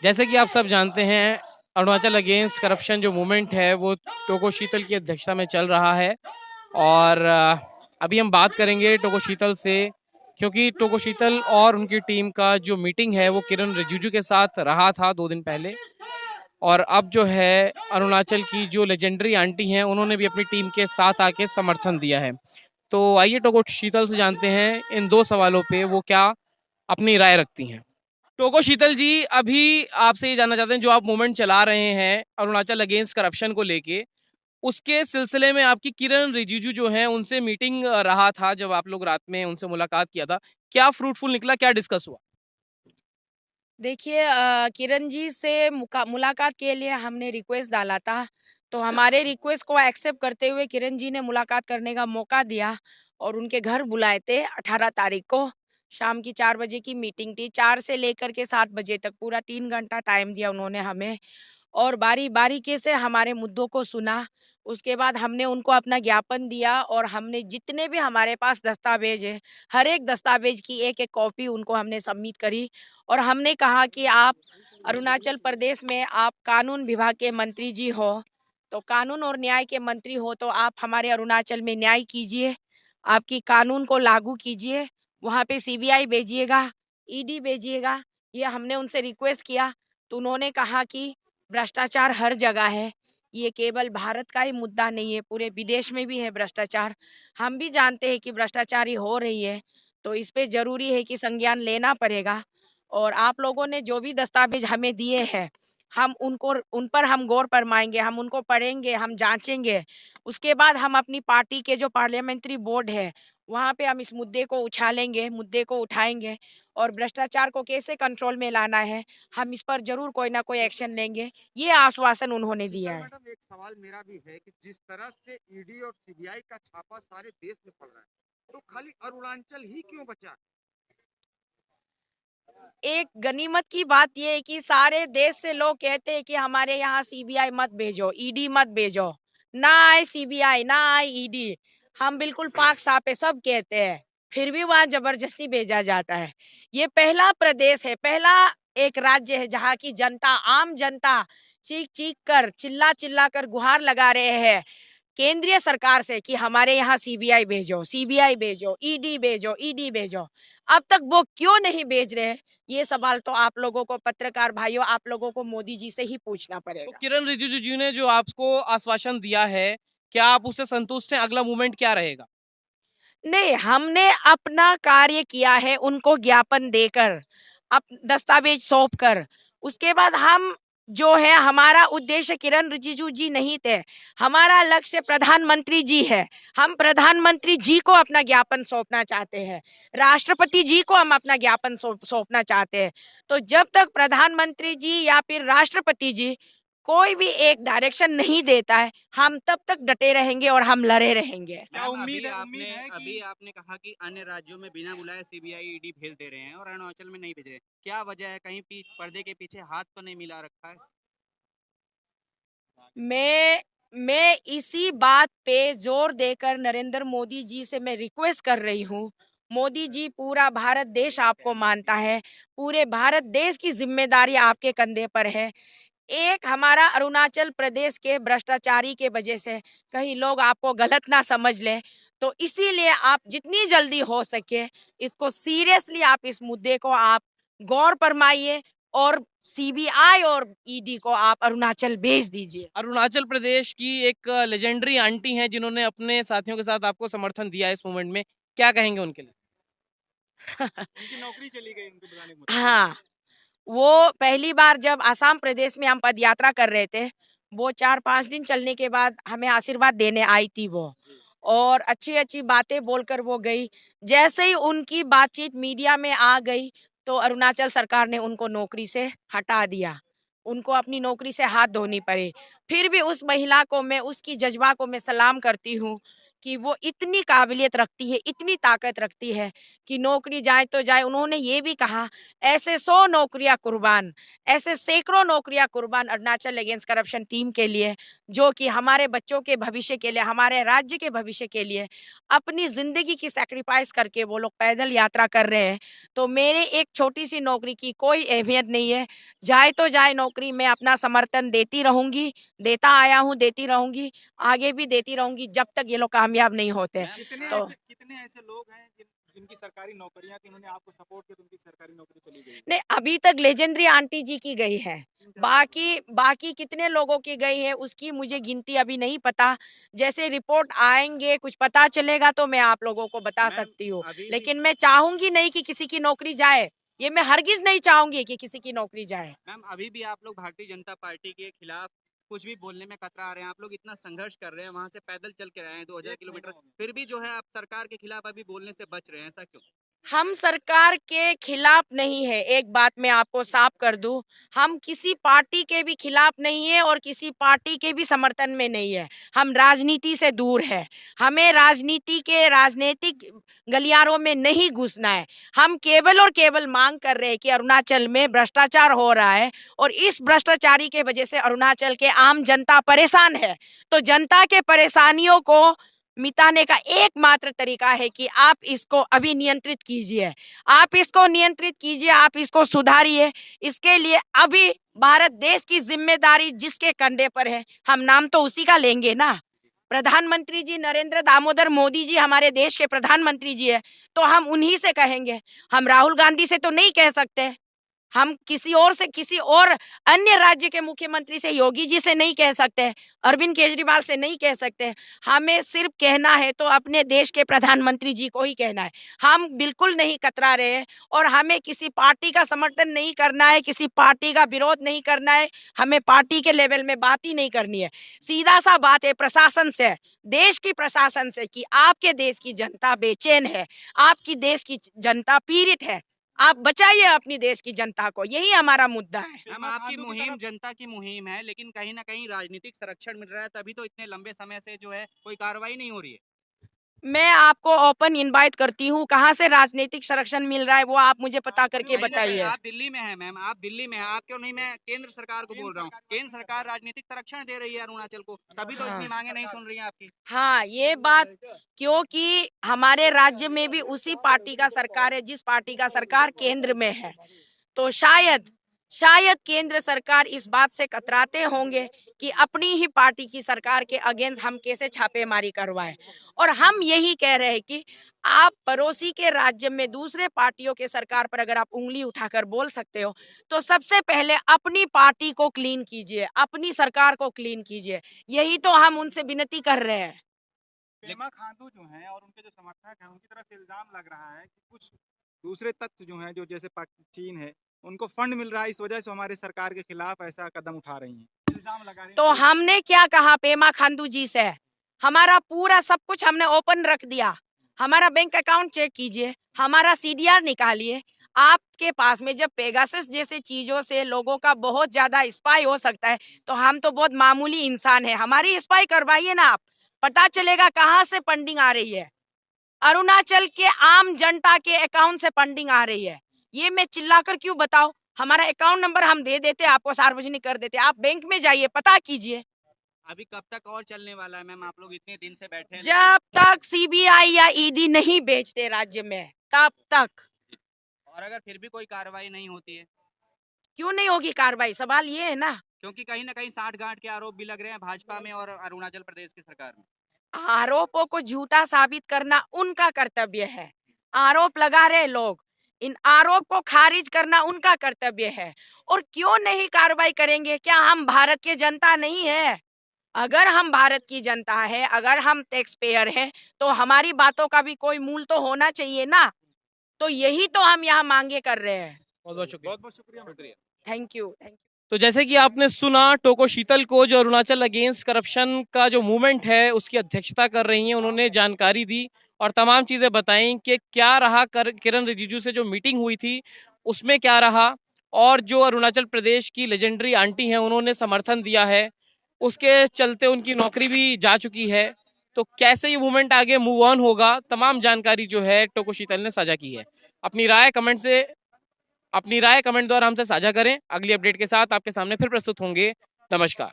जैसे कि आप सब जानते हैं, अरुणाचल अगेंस्ट करप्शन जो मूवमेंट है वो टोको शीतल की अध्यक्षता में चल रहा है। और अभी हम बात करेंगे टोको शीतल से, क्योंकि टोको शीतल और उनकी टीम का जो मीटिंग है वो किरण रिजिजू के साथ रहा था 2 दिन पहले। और अब जो है अरुणाचल की जो लेजेंडरी आंटी हैं उन्होंने भी अपनी टीम के साथ आके समर्थन दिया है। तो आइए टोको शीतल से जानते हैं इन 2 सवालों पे वो क्या अपनी राय रखती हैं। टोको शीतल जी, अभी आपसे ये जानना चाहते हैं, जो आप मूवमेंट चला रहे हैं अरुणाचल अगेंस्ट करप्शन को लेके, उसके सिलसिले में आपकी किरण रिजिजू जो हैं उनसे मीटिंग रहा था, जब आप लोग रात में उनसे मुलाकात किया था, क्या फ्रूटफुल निकला, क्या डिस्कस हुआ? देखिए किरण जी से मुलाकात के लिए हमने रिक्वेस्ट डाला था, तो हमारे रिक्वेस्ट को एक्सेप्ट करते हुए किरण जी ने मुलाकात करने का मौका दिया और उनके घर बुलाए थे 18 तारीख को। शाम की 4 बजे की मीटिंग थी, 4 से लेकर के 7 बजे तक पूरा 3 घंटा टाइम दिया उन्होंने हमें और बारी-बारीकी से हमारे मुद्दों को सुना। उसके बाद हमने उनको अपना ज्ञापन दिया और हमने जितने भी हमारे पास दस्तावेज़ हैं, हर एक दस्तावेज़ की एक-एक कॉपी उनको हमने सबमिट करी और हमने कहा कि आप अरुणाचल प्रदेश में आप कानून विभाग के मंत्री जी हो, तो कानून और न्याय के मंत्री हो तो आप हमारे अरुणाचल में न्याय कीजिए, आपकी कानून को लागू कीजिए, वहाँ पे सीबीआई भेजिएगा, ईडी भेजिएगा। ये हमने उनसे रिक्वेस्ट किया, तो उन्होंने कहा कि भ्रष्टाचार हर जगह है, ये केवल भारत का ही मुद्दा नहीं है, पूरे विदेश में भी है भ्रष्टाचार। हम भी जानते हैं कि भ्रष्टाचारी हो रही है, तो इस पे ज़रूरी है कि संज्ञान लेना पड़ेगा और आप लोगों ने जो भी दस्तावेज़ हमें दिए हैं, हम उनको उन पर हम गौर फरमाएँगे, हम उनको पढ़ेंगे, हम जाँचेंगे। उसके बाद हम अपनी पार्टी के जो पार्लियामेंट्री बोर्ड है, वहाँ पे हम इस मुद्दे को उछालेंगे, मुद्दे को उठाएँगे और भ्रष्टाचार को कैसे कंट्रोल में लाना है, हम इस पर ज़रूर कोई ना कोई एक्शन लेंगे। ये आश्वासन उन्होंने दिया शीतल है। मैडम, एक सवाल मेरा भी है कि जिस तरह से ईडी और सीबीआई का छापा सारे देश में पड़ रहा है, तो खाली अरुणाचल ही क्यों बचा? एक गनीमत की बात ये है कि सारे देश से लोग कहते हैं कि हमारे यहाँ सीबीआई मत भेजो, ईडी मत भेजो। ना आए सीबीआई, ना आए ईडी। हम बिल्कुल पाक-साफ है, सब कहते हैं। फिर भी वहाँ ज़बरदस्ती भेजा जाता है। ये पहला प्रदेश है, पहला एक राज्य है जहाँ की जनता, आम जनता चीख-चीख कर, चिल्ला-चिल्ला कर गुहार लगा रहे हैं केंद्रीय सरकार से कि हमारे यहाँ सीबीआई भेजो, सीबीआई भेजो, ईडी भेजो, ईडी भेजो। अब तक वो क्यों नहीं भेज रहे हैं? ये सवाल तो आप लोगों को पत्रकार भाइयों, आप लोगों को मोदी जी से ही पूछना तो पड़ेगा। किरण रिजिजू जी ने जो आपको आश्वासन दिया है, क्या आप उससे संतुष्ट हैं? अगला मूवमेंट क्या रहेगा? नहीं, हमने अपना कार्य किया है उनको ज्ञापन देकर, अप दस्तावेज सौंप कर। उसके बाद हम जो है हमारा उद्देश्य किरण रिजिजू जी नहीं थे, हमारा लक्ष्य प्रधानमंत्री जी है। हम प्रधानमंत्री जी को अपना ज्ञापन सौंपना चाहते हैं, राष्ट्रपति जी को हम अपना ज्ञापन सौंपना चाहते हैं। तो जब तक प्रधानमंत्री जी या फिर राष्ट्रपति जी कोई भी एक डायरेक्शन नहीं देता है, हम तब तक डटे रहेंगे और हम लड़े रहेंगे। क्या मैम, उम्मीद है उम्मीद है अभी कि आपने कहा कि अन्य राज्यों में बिना बुलाए सीबीआई ईडी भेज दे रहे हैं और अरुणाचल में नहीं भेज रहे। क्या वजह है? कहीं पर्दे के पीछे हाथ तो नहीं मिला रखा है? मैं इसी बात पे जोर देकर नरेंद्र मोदी जी से मैं रिक्वेस्ट कर रही हूँ। मोदी जी, पूरा भारत देश आपको मानता है, पूरे भारत देश की ज़िम्मेदारी आपके कंधे पर है। एक हमारा अरुणाचल प्रदेश के भ्रष्टाचारी के वजह से कहीं लोग आपको गलत ना समझ लें, तो इसीलिए आप जितनी जल्दी हो सके इसको सीरियसली आप इस मुद्दे को आप गौर फरमाइए और सीबीआई और ईडी को आप अरुणाचल भेज दीजिए। अरुणाचल प्रदेश की एक लेजेंडरी आंटी हैं जिन्होंने अपने साथियों के साथ आपको समर्थन दिया है इस मूवमेंट में, क्या कहेंगे उनके लिए? उनकी नौकरी चली गई उनके बुलाने के मुताबिक। हाँ, वो पहली बार जब असम प्रदेश में हम पदयात्रा कर रहे थे, वो 4-5 दिन चलने के बाद हमें आशीर्वाद देने आई थी वो और अच्छी-अच्छी बातें बोलकर वो गई। जैसे ही उनकी बातचीत मीडिया में आ गई, तो अरुणाचल सरकार ने उनको नौकरी से हटा दिया। उनको अपनी नौकरी से हाथ धोनी पड़ी। फिर भी उस महिला को मैं उसकी जज़्बा को मैं सलाम करती हूँ कि वो इतनी काबिलियत रखती है, इतनी ताकत रखती है कि नौकरी जाए तो जाए। उन्होंने ये भी कहा, ऐसे 100 नौकरियां कुर्बान, ऐसे सैकड़ों नौकरियां कुर्बान अरुणाचल अगेंस्ट करप्शन टीम के लिए, जो कि हमारे बच्चों के भविष्य के लिए, हमारे राज्य के भविष्य के लिए अपनी जिंदगी की सैक्रिफाइस करके वो लोग पैदल यात्रा कर रहे हैं। तो मेरे एक छोटी सी नौकरी की कोई अहमियत नहीं है। जाए तो जाए नौकरी, मैं अपना समर्थन देती रहूंगी, देता आया हूँ, देती रहूंगी, आगे भी देती रहूंगी जब तक ये लोग कामयाब नहीं होते। मैम, तो कितने ऐसे लोग हैं जिनकी सरकारी नौकरियां थी, उन्होंने आपको सपोर्ट किया तो उनकी सरकारी नौकरी चली गई? नहीं, अभी तक लेजेंडरी आंटी जी की गई है, बाकी बाकी कितने लोगों की गई है उसकी मुझे गिनती अभी नहीं पता। जैसे रिपोर्ट आएंगे, कुछ पता चलेगा तो मैं आप लोगों को बता मैम, सकती हूँ। अभी भी लेकिन मैं चाहूंगी नहीं कि किसी की नौकरी जाए, ये मैं हरगिज नहीं चाहूंगी कि किसी की नौकरी जाए। मैम, अभी भी आप लोग भारतीय जनता पार्टी के खिलाफ कुछ भी बोलने में कतरा रहे हैं। आप लोग इतना संघर्ष कर रहे हैं, वहां से पैदल चल के रहे हैं 2000 किलोमीटर, फिर भी जो है आप सरकार के खिलाफ अभी बोलने से बच रहे हैं, ऐसा क्यों? हम सरकार के खिलाफ नहीं है, एक बात मैं आपको साफ कर दूं, हम किसी पार्टी के भी खिलाफ नहीं है और किसी पार्टी के भी समर्थन में नहीं है। हम राजनीति से दूर है, हमें राजनीति के राजनीतिक गलियारों में नहीं घुसना है। हम केवल और केवल मांग कर रहे हैं कि अरुणाचल में भ्रष्टाचार हो रहा है और इस भ्रष्टाचारी के वजह से अरुणाचल के आम जनता परेशान है। तो जनता के परेशानियों को मिटाने का एकमात्र तरीका है कि आप इसको अभी नियंत्रित कीजिए, आप इसको नियंत्रित कीजिए, आप इसको सुधारिए। इसके लिए अभी भारत देश की जिम्मेदारी जिसके कंधे पर है, हम नाम तो उसी का लेंगे ना। प्रधानमंत्री जी नरेंद्र दामोदर मोदी जी हमारे देश के प्रधानमंत्री जी है, तो हम उन्हीं से कहेंगे। हम राहुल गांधी से तो नहीं कह सकते, हम किसी और से, किसी और अन्य राज्य के मुख्यमंत्री से, योगी जी से नहीं कह सकते, अरविंद केजरीवाल से नहीं कह सकते। हमें सिर्फ कहना है तो अपने देश के प्रधानमंत्री जी को ही कहना है। हम बिल्कुल नहीं कतरा रहे हैं और हमें किसी पार्टी का समर्थन नहीं करना है, किसी पार्टी का विरोध नहीं करना है, हमें पार्टी के लेवल में बात ही नहीं करनी है। सीधा सा बात है प्रशासन से, देश की प्रशासन से, कि आपके देश की जनता बेचैन है, आपकी देश की जनता पीड़ित है, आप बचाइए अपनी देश की जनता को, यही हमारा मुद्दा है। मैम, आपकी मुहिम जनता की मुहिम है, लेकिन कहीं ना कहीं राजनीतिक संरक्षण मिल रहा है, तभी तो इतने लंबे समय से जो है कोई कार्रवाई नहीं हो रही है। मैं आपको ओपन इनवाइट करती हूँ, कहाँ से राजनीतिक संरक्षण मिल रहा है वो आप मुझे पता करके कहीं ना कहीं बताइए। आप दिल्ली में हैं मैम, आप दिल्ली में हैं, आप क्यों नहीं? मैं केंद्र सरकार को बोल रहा हूँ, केंद्र सरकार राजनीतिक संरक्षण दे रही है अरुणाचल को, तभी तो इतनी मांगे नहीं सुन रही है आपकी। हाँ, ये बात, क्योंकि हमारे राज्य में भी उसी पार्टी का सरकार है जिस पार्टी का सरकार केंद्र में है। तो शायद केंद्र सरकार इस बात से कतराते होंगे कि अपनी ही पार्टी की सरकार के अगेंस्ट हम कैसे छापेमारी करवाएं। और हम यही कह रहे हैं कि आप पड़ोसी के राज्य में दूसरे पार्टियों के सरकार पर अगर आप उंगली उठाकर बोल सकते हो, तो सबसे पहले अपनी पार्टी को क्लीन कीजिए, अपनी सरकार को क्लीन कीजिए। यही तो हम उनसे विनती कर रहे हैं। पेमा खांडू जो हैं और उनके जो समर्थक हैं, उनकी तरफ से इल्जाम लग रहा है कि कुछ दूसरे तत्व जो हैं, जो जैसे चीन है, उनको फंड मिल रहा है, इस वजह से हमारे सरकार के खिलाफ ऐसा कदम उठा रही हैं, इल्जाम लगा रही हैं। तो हमने क्या कहा पेमा खांडू जी से? हमारा पूरा सब कुछ हमने ओपन रख दिया, हमारा बैंक अकाउंट चेक कीजिए, हमारा सीडीआर निकालिए। आपके पास में जब पेगासस जैसे चीजों से लोगों का बहुत ज्यादा स्पाई हो सकता है, तो हम तो बहुत मामूली इंसान है, हमारी स्पाई करवाइए ना आप, पता चलेगा कहाँ से फंडिंग आ रही है। अरुणाचल के आम जनता के अकाउंट से फंडिंग आ रही है, ये मैं चिल्लाकर क्यों बताऊं? हमारा अकाउंट नंबर हम दे देते, आपको सार्वजनिक कर देते, आप बैंक में जाइए, पता कीजिए। अभी कब तक और चलने वाला है मैम? आप लोग इतने दिन से बैठे हैं, जब तक सीबीआई या ईडी नहीं बेचते राज्य में, तब तक। और अगर फिर भी कोई कार्रवाई नहीं होती है, क्यों नहीं होगी कार्रवाई? सवाल ये है ना। क्योंकि कहीं ना कहीं साठ गांठ के आरोप भी लग रहे हैं भाजपा में और अरुणाचल प्रदेश की सरकार में। आरोपों को झूठा साबित करना उनका कर्तव्य है। आरोप लगा रहे लोग, इन आरोप को खारिज करना उनका कर्तव्य है। और क्यों नहीं कार्रवाई करेंगे? क्या हम भारत के जनता नहीं है? अगर हम भारत की जनता है, अगर हम टैक्स पेयर हैं, तो हमारी बातों का भी कोई मूल तो होना चाहिए ना। तो यही तो हम यहाँ मांगे कर रहे हैं। बहुत बहुत शुक्रिया। बहुत बहुत शुक्रिया। Thank you, thank you. तो जैसे कि आपने सुना, टोको शीतल को जो अरुणाचल अगेंस्ट करप्शन का जो मूवमेंट है उसकी अध्यक्षता कर रही हैं, उन्होंने जानकारी दी और तमाम चीज़ें बताई कि क्या रहा किरण रिजिजू से जो मीटिंग हुई थी उसमें क्या रहा, और जो अरुणाचल प्रदेश की लेजेंडरी आंटी हैं उन्होंने समर्थन दिया है, उसके चलते उनकी नौकरी भी जा चुकी है। तो कैसे ये मूवमेंट आगे मूव ऑन होगा, तमाम जानकारी जो है टोको शीतल ने साझा की है। अपनी राय कमेंट द्वारा हमसे साझा करें। अगली अपडेट के साथ आपके सामने फिर प्रस्तुत होंगे। नमस्कार।